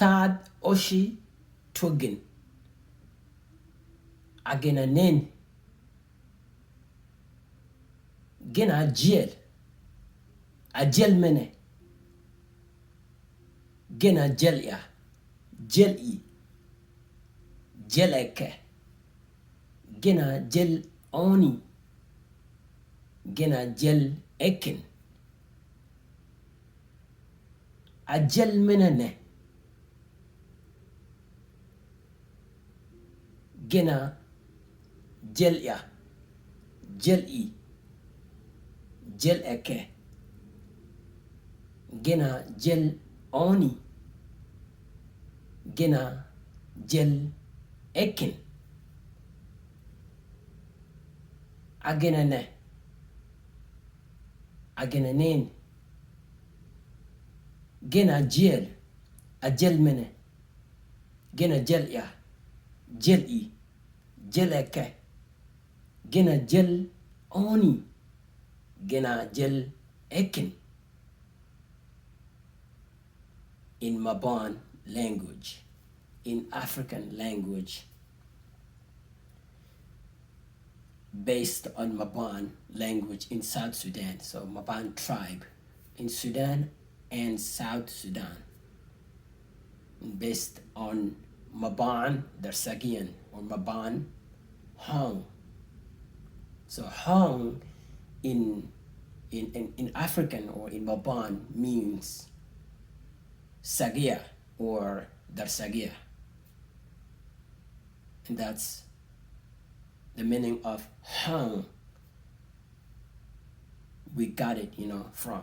Tad Oshi Tugin. Agena nen. Gena jel. A jel mene. Gena jel ya. Jel I. Jel eke. Gena jel oni. Gena jel ekin. A jel mene ne. Gena jel ya. Jel I. Jel eke. Gena jel oni. Gena jel ekin. Agena ne. Agena nen. Gena jel. A jel mene. Gena jel ya. Jel I. Jel eke. Gena jel oni. Gena jel ekin. In Mabaan language, in African language, based on Mabaan language in South Sudan. So Mabaan tribe in Sudan and South Sudan, based on Mabaan Darsagian or Mabaan Hong. So Hong in African or in Mabaan means Sagia or Darsagia. And that's the meaning of Hong. We got it, from.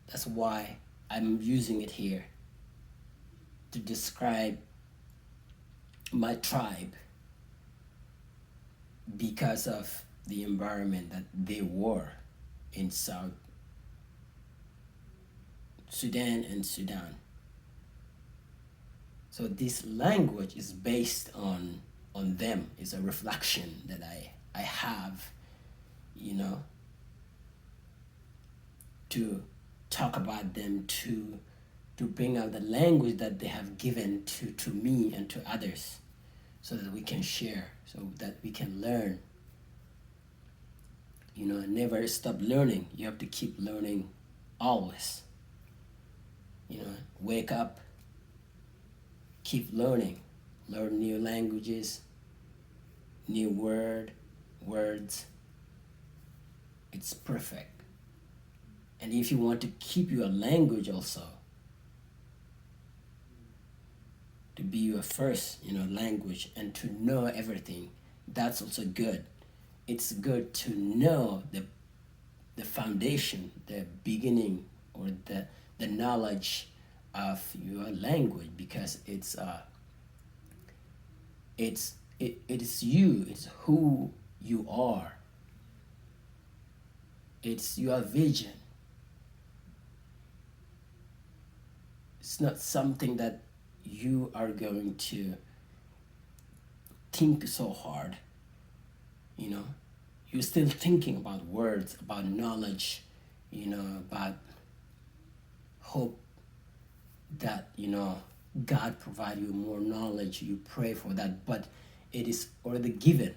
That's why I'm using it here to describe my tribe, because of the environment that they were in South Sudan and Sudan. So this language is based on them. It's a reflection that I have, to talk about them, to bring out the language that they have given to me and to others, so that we can share, so that we can learn. Never stop learning. You have to keep learning always. Wake up, keep learning. Learn new languages, new words. It's perfect. And if you want to keep your language also, to be your first, language, and to know everything, that's also good. It's good to know the foundation, the beginning, or the knowledge of your language, because it is you, it's who you are, it's your vision. It's not something that you are going to think so hard. You're still thinking about words, about knowledge, about hope that, God provide you more knowledge. You pray for that, but it is already given.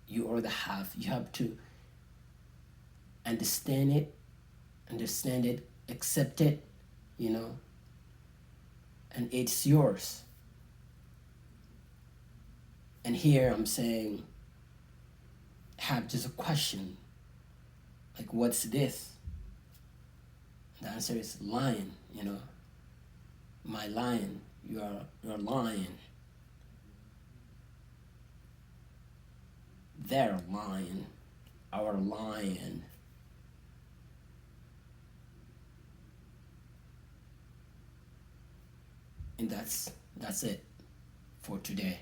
You already have. You have to understand it, accept it, and it's yours. And here I'm saying, have just a question, like, what's this? The answer is lion, my lion, your lion, their lion, our lion. And that's it for today.